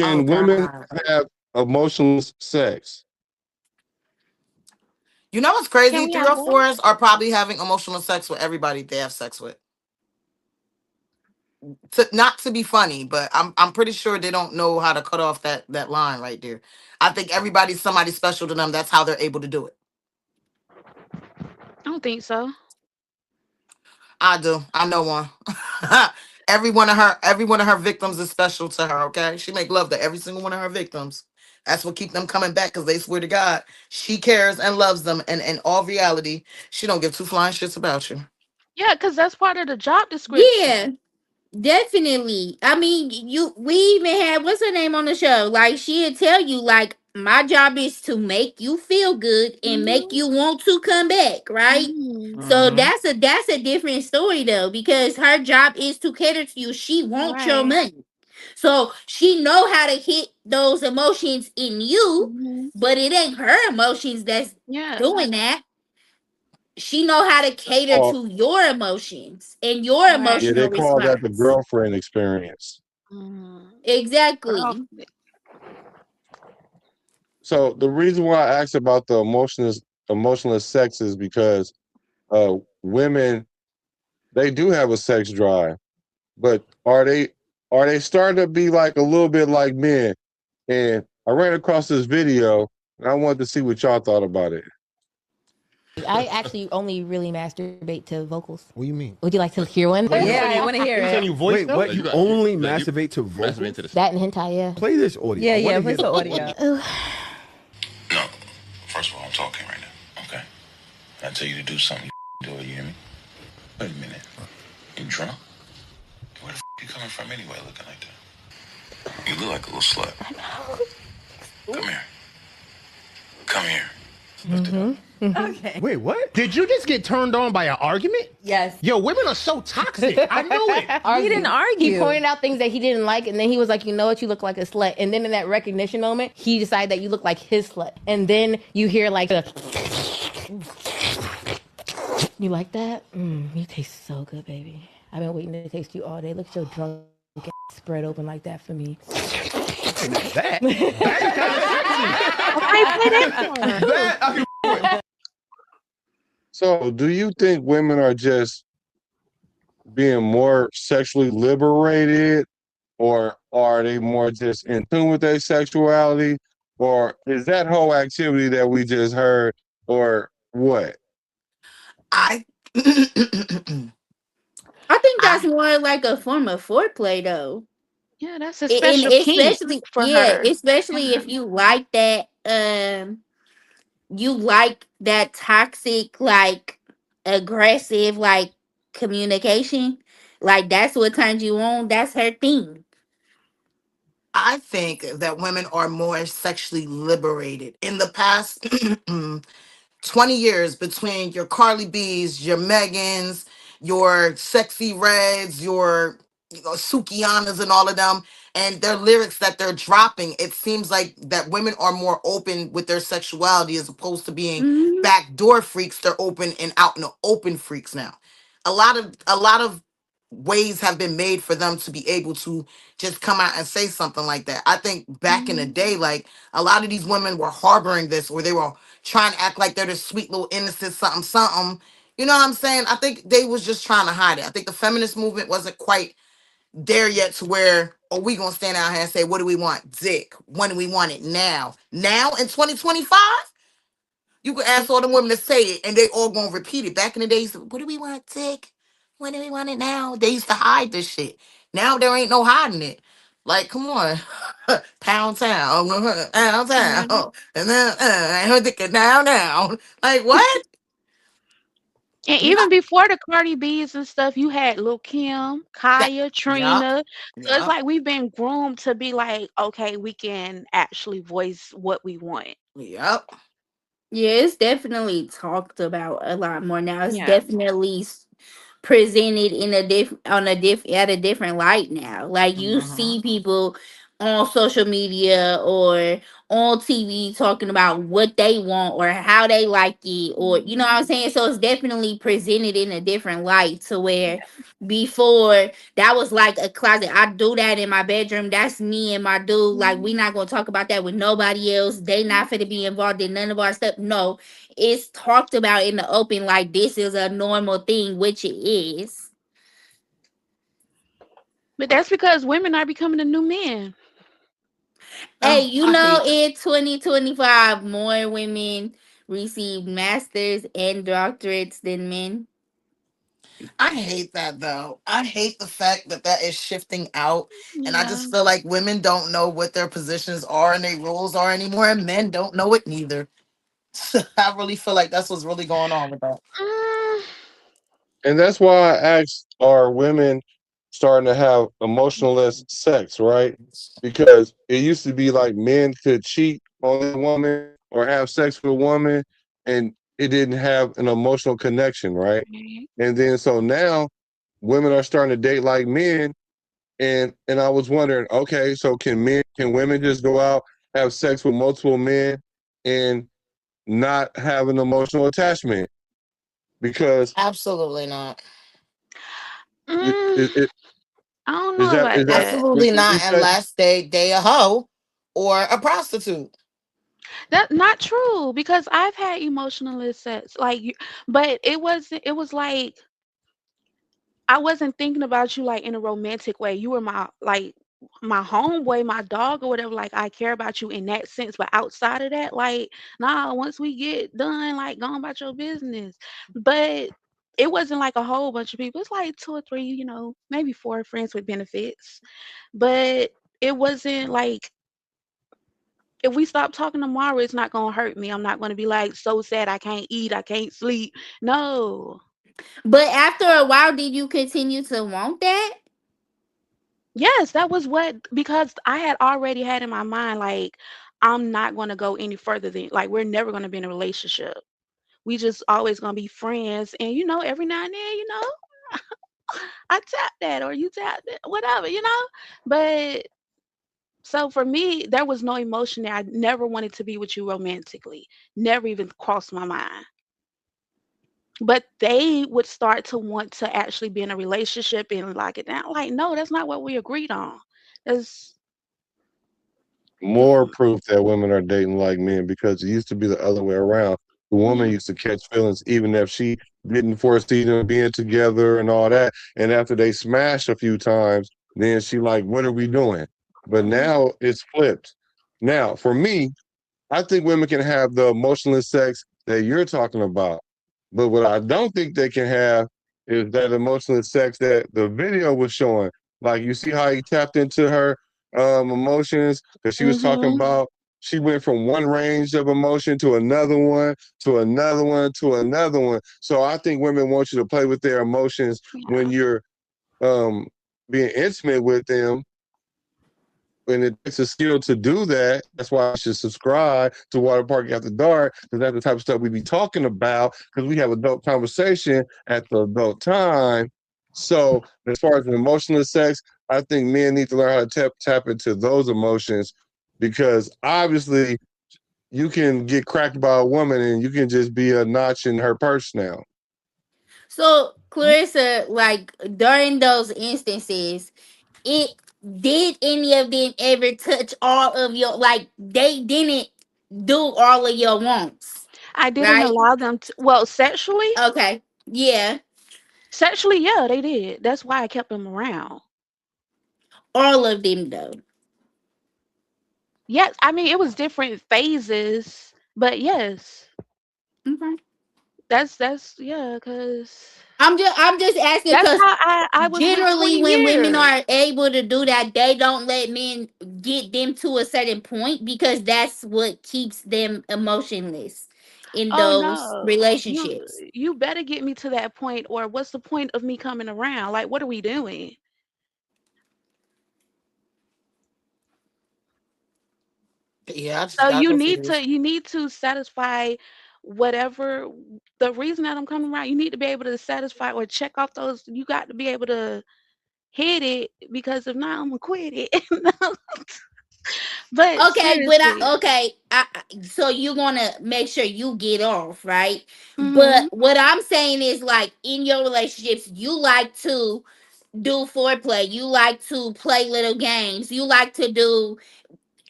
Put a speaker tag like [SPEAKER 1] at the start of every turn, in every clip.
[SPEAKER 1] Can women
[SPEAKER 2] God.
[SPEAKER 1] have emotionless sex?
[SPEAKER 2] You know what's
[SPEAKER 3] Can
[SPEAKER 2] crazy?
[SPEAKER 3] we
[SPEAKER 2] Three
[SPEAKER 3] have
[SPEAKER 2] or
[SPEAKER 3] one?
[SPEAKER 2] fours are probably having emotional sex with everybody they have sex with. Not to be funny, but I'm pretty sure they don't know how to cut off that line right there. I think everybody's somebody special to them. That's how they're able to do it.
[SPEAKER 3] I don't think so.
[SPEAKER 2] I do. I know one. Every one of her victims is special to her. Okay, she make love to every single one of her victims. That's what keep them coming back because they swear to God she cares and loves them. And in all reality, she don't give two flying shits about you.
[SPEAKER 3] Yeah, because that's part of the job
[SPEAKER 4] Yeah,
[SPEAKER 3] description.
[SPEAKER 4] definitely. I mean, we even had what's her name on the show. Like she'd tell you, like, my job is to make you feel good and make
[SPEAKER 3] Mhm.
[SPEAKER 4] you want to come back, right?
[SPEAKER 3] Mhm.
[SPEAKER 4] So
[SPEAKER 2] Hmm.
[SPEAKER 4] that's a different story though, because her job is to cater to you. She wants your
[SPEAKER 3] Right.
[SPEAKER 4] money. So she know how to hit those emotions in you,
[SPEAKER 3] Mhm.
[SPEAKER 4] but it ain't her emotions that's
[SPEAKER 3] Yeah.
[SPEAKER 4] doing that. She know how to cater
[SPEAKER 1] Oh,
[SPEAKER 4] to your emotions and your
[SPEAKER 1] yeah,
[SPEAKER 3] Right.
[SPEAKER 1] they
[SPEAKER 4] emotional
[SPEAKER 1] call that the
[SPEAKER 4] response.
[SPEAKER 1] girlfriend experience.
[SPEAKER 3] Mhm. Girl.
[SPEAKER 4] Exactly.
[SPEAKER 1] So the reason why I asked about the emotionless sex is because women, they do have a sex drive, but are they starting to be like a little bit like men? And I ran across this video and I wanted to see what y'all thought about it.
[SPEAKER 5] I actually only really masturbate to vocals.
[SPEAKER 6] What do you mean?
[SPEAKER 5] Would you like to hear one?
[SPEAKER 7] Yeah, I want to hear
[SPEAKER 6] You
[SPEAKER 7] it.
[SPEAKER 6] voice Wait, what?
[SPEAKER 8] No,
[SPEAKER 6] You
[SPEAKER 8] got
[SPEAKER 6] only
[SPEAKER 8] no,
[SPEAKER 6] masturbate to vocals?
[SPEAKER 8] masturbate to the
[SPEAKER 5] That and hentai, yeah.
[SPEAKER 6] Play this audio.
[SPEAKER 7] Yeah,
[SPEAKER 6] I wanna
[SPEAKER 7] yeah,
[SPEAKER 6] hear
[SPEAKER 7] what's the audio?
[SPEAKER 9] No. First of all, I'm talking right now. Okay. I tell you to do something, you do it. You hear me? Wait a minute. You drunk? Where the you coming from anyway, looking like that? You look like a little slut. Come here. Come here. Lift it up.
[SPEAKER 7] Okay.
[SPEAKER 6] Wait, what? Did you just get turned on by an argument?
[SPEAKER 7] Yes.
[SPEAKER 6] Yo, women are so toxic. I knew it.
[SPEAKER 7] He didn't argue.
[SPEAKER 5] He pointed out things that he didn't like, and then he was like, you know what, you look like a slut. And then in that recognition moment, he decided that you look like his slut. And then you hear like the... You like that? You taste so good, baby. I've been waiting to taste you all day. Look at your drunk ass spread open like that for me.
[SPEAKER 6] That kind of sexy. That,
[SPEAKER 1] So do you think women are just being more sexually liberated, or are they more just in tune with their sexuality, or is that whole activity that we just heard, or what?
[SPEAKER 2] I
[SPEAKER 4] I think that's
[SPEAKER 2] I
[SPEAKER 4] more like a form of foreplay though.
[SPEAKER 3] Yeah, that's a
[SPEAKER 4] And
[SPEAKER 3] special kink
[SPEAKER 4] especially,
[SPEAKER 3] for
[SPEAKER 4] yeah,
[SPEAKER 3] her.
[SPEAKER 4] especially
[SPEAKER 3] Yeah.
[SPEAKER 4] if you like that, you like that toxic, like aggressive, like communication. Like that's what turns you on. That's her thing.
[SPEAKER 2] I think that women are more sexually liberated. In the past 20 years, between your Carly B's, your Megans, your Sexy Reds, your Sukianas and all of them, and their lyrics that they're dropping, it seems like that women are more open with their sexuality as opposed to being
[SPEAKER 4] Hmm.
[SPEAKER 2] backdoor freaks. They're open and out in the open freaks now. A lot of ways have been made for them to be able to just come out and say something like that. I think back in the
[SPEAKER 3] Mhm.
[SPEAKER 2] day, like a lot of these women were harboring this, or they were trying to act like they're this sweet little innocent something something. You know what I'm saying? I think they was just trying to hide it. I think the feminist movement wasn't quite there yet to where, oh, we gonna stand out here and say, what do we want? Dick. When do we want it? Now. Now in 2025? You can ask all the women to say it and they all gonna repeat it. Back in the days, what do we want, Dick? When do we want it now? They used to hide this shit. Now there ain't no hiding it. Like, come on. Pound town. Pound
[SPEAKER 3] Mhm.
[SPEAKER 2] town. And then dick it now. Like what?
[SPEAKER 3] And even
[SPEAKER 2] Not
[SPEAKER 3] before the Cardi B's and stuff, you had Lil Kim,
[SPEAKER 2] that.
[SPEAKER 3] Kaya,
[SPEAKER 2] Yup.
[SPEAKER 3] Trina. So it's
[SPEAKER 2] Yup.
[SPEAKER 3] like we've been groomed to be like, okay, we can actually voice what we want.
[SPEAKER 2] Yup.
[SPEAKER 4] Yeah, it's definitely talked about a lot more now. It's
[SPEAKER 3] Yeah.
[SPEAKER 4] definitely presented in a at a different light now. Like you
[SPEAKER 2] Mhm.
[SPEAKER 4] see people on social media or on TV talking about what they want or how they like it, or you know what I'm
[SPEAKER 3] Mhm.
[SPEAKER 4] saying? So it's definitely presented in a different light to where before that was like a closet. I do that in my bedroom. That's me and my dude. Like we not gonna talk about that with nobody else. They not finna be involved in none of our stuff. No, it's talked about in the open like this is a normal thing, which it is.
[SPEAKER 3] But that's because women are becoming the new men.
[SPEAKER 4] Hey,
[SPEAKER 2] Oh,
[SPEAKER 4] you
[SPEAKER 2] I
[SPEAKER 4] know,
[SPEAKER 2] hate that.
[SPEAKER 4] in 2025, more women receive masters and doctorates than men.
[SPEAKER 2] I hate that though. I hate the fact that that is shifting out, and I
[SPEAKER 3] Yeah.
[SPEAKER 2] just feel like women don't know what their positions are and their roles are anymore, and men don't know it neither. I really feel like that's what's really going on with that.
[SPEAKER 3] Mm,
[SPEAKER 1] And that's why I asked, are women starting to have emotionless sex, right? Because it used to be like men could cheat on a woman or have sex with a woman and it didn't have an emotional connection, right?
[SPEAKER 3] right.
[SPEAKER 1] And then so now women are starting to date like men, and I was wondering, okay, so can women just go out, have sex with multiple men and not have an emotional attachment? Because
[SPEAKER 2] Absolutely not.
[SPEAKER 1] it,
[SPEAKER 3] Mm,
[SPEAKER 1] it, it
[SPEAKER 3] I don't
[SPEAKER 1] is
[SPEAKER 3] know
[SPEAKER 1] that
[SPEAKER 3] about
[SPEAKER 1] is that
[SPEAKER 3] that.
[SPEAKER 2] Absolutely not,
[SPEAKER 1] is that
[SPEAKER 2] unless they a hoe or a prostitute.
[SPEAKER 3] That's not true because I've had emotionless sex. Like, but it wasn't. It was like I wasn't thinking about you like in a romantic way. You were my like my homeboy, my dog or whatever. Like I care about you in that sense. But outside of that, like, nah, once we get done, like go on about your business. But it wasn't like a whole bunch of people. It's like two or three, maybe four friends with benefits. But it wasn't like if we stop talking tomorrow, it's not gonna hurt me. I'm not gonna be like so sad I can't eat, I can't sleep. No.
[SPEAKER 4] But after a while, did you continue to want that?
[SPEAKER 3] Yes, that was what because I had already had in my mind like I'm not going to go any further than like we're never going to be in a relationship. We just always going to be friends and every now and then, I tap that or you tap that whatever. But so for me there was no emotion there. I never wanted to be with you romantically. Never even crossed my mind. But they would start to want to actually be in a relationship and lock it down. Like, no, that's not what we agreed on. That's
[SPEAKER 1] more proof that women are dating like men, because it used to be the other way around. The woman
[SPEAKER 3] yeah.
[SPEAKER 1] used to catch feelings even if she didn't foresee them being together and all that. And after they smash a few times, then she like, what are we doing? But now it's flipped. Now, for me, I think women can have the emotionless sex that you're talking about. But what I don't think they can have is that emotionless sex that the video was showing. Like, you see how he tapped into her emotions, because she was talking
[SPEAKER 3] Mhm.
[SPEAKER 1] about she went from one range of emotion to another one, to another one, to another one. So I think women want you to play with their emotions when
[SPEAKER 3] Yeah.
[SPEAKER 1] you're um being intimate with them, and it takes a skill to do that. That's why you should subscribe to Water Park After Dark, because that's the type of stuff we be talking about, because we have adult conversation at the adult time. So as far as an emotional sex, I think men need to learn how to tap into those emotions, because obviously you can get cracked by a woman and you can just be a notch in her purse now.
[SPEAKER 4] So, Clarissa, like during those instances, it did any of them ever touch all of your like they didn't do all of your wants,
[SPEAKER 3] I didn't
[SPEAKER 4] right?
[SPEAKER 3] allow them to. Well, sexually,
[SPEAKER 4] Okay. Yeah.
[SPEAKER 3] sexually, yeah, they did. That's why I kept them around.
[SPEAKER 4] All of them though.
[SPEAKER 3] Yes, I mean it was different phases, but yes,
[SPEAKER 4] Okay.
[SPEAKER 3] that's yeah, cause
[SPEAKER 4] I'm just asking
[SPEAKER 3] that's
[SPEAKER 4] because
[SPEAKER 3] how I was with
[SPEAKER 4] generally
[SPEAKER 3] 20
[SPEAKER 4] when women
[SPEAKER 3] years.
[SPEAKER 4] are able to do that, they don't let men get them to a certain point because that's what keeps them emotionless in
[SPEAKER 3] Oh
[SPEAKER 4] those
[SPEAKER 3] no,
[SPEAKER 4] relationships.
[SPEAKER 3] you better get me to that point, or what's the point of me coming around? Like, what are we doing?
[SPEAKER 2] Yeah, I just
[SPEAKER 3] So
[SPEAKER 2] got
[SPEAKER 3] you need to
[SPEAKER 2] confused.
[SPEAKER 3] satisfy whatever the reason that I'm coming around. You need to be able to satisfy or check off those. You got to be able to hit it because if not, I'm gonna quit it. But
[SPEAKER 4] Okay, but
[SPEAKER 3] seriously,
[SPEAKER 4] so you're gonna make sure you get off, right? But
[SPEAKER 3] hmm
[SPEAKER 4] what I'm saying is, like, in your relationships, you like to do foreplay, you like to play little games, you like to do.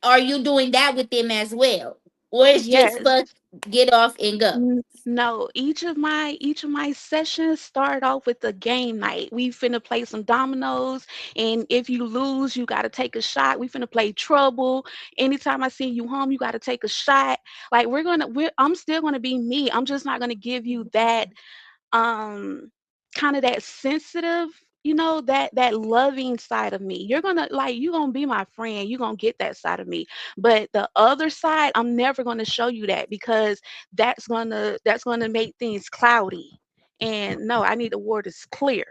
[SPEAKER 4] Are you doing that with them as well, or it's just
[SPEAKER 3] yes.
[SPEAKER 4] fuck, get off and go?
[SPEAKER 3] No, each of my sessions start off with a game night. We finna play some dominoes, and if you lose, you gotta take a shot. We finna play trouble. Anytime I send you home, you gotta take a shot. Like I'm still gonna be me. I'm just not gonna give you that kind of that sensitive, that loving side of me. You're gonna be my friend, you're gonna get that side of me, but the other side, I'm never gonna show you that, because that's gonna make things cloudy. And no, I need the waters clear.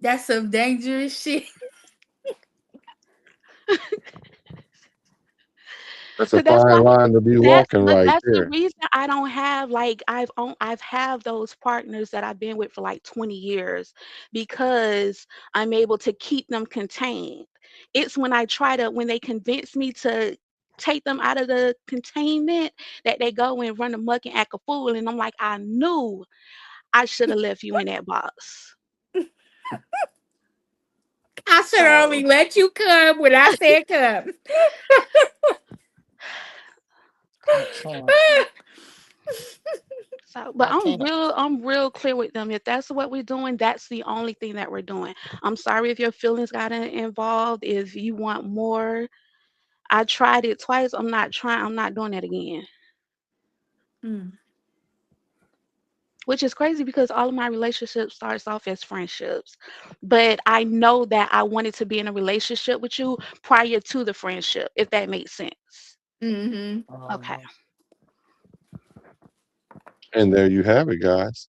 [SPEAKER 4] That's some dangerous shit.
[SPEAKER 1] That's a
[SPEAKER 3] But that's
[SPEAKER 1] fine
[SPEAKER 3] why
[SPEAKER 1] line to be
[SPEAKER 3] that's
[SPEAKER 1] walking
[SPEAKER 3] but
[SPEAKER 1] right
[SPEAKER 3] that's the
[SPEAKER 1] there.
[SPEAKER 3] reason I don't have, like, I've have those partners that I've been with for like 20 years, because I'm able to keep them contained. It's when they convince me to take them out of the containment, that they go and run amok and act a fool, and I'm like, I knew I should have left you in that box.
[SPEAKER 4] I should
[SPEAKER 3] So
[SPEAKER 4] only let you come when I said come.
[SPEAKER 2] I can't.
[SPEAKER 3] but
[SPEAKER 2] I can't.
[SPEAKER 3] I'm real clear with them. If that's what we're doing, that's the only thing that we're doing. I'm sorry if your feelings got involved. If you want more, I tried it twice. I'm not doing that again.
[SPEAKER 4] Mm.
[SPEAKER 3] Which is crazy, because all of my relationships starts off as friendships. But I know that I wanted to be in a relationship with you prior to the friendship, if that makes sense.
[SPEAKER 4] Mm-hmm.
[SPEAKER 3] Okay.
[SPEAKER 2] Um,
[SPEAKER 1] And there you have it, guys.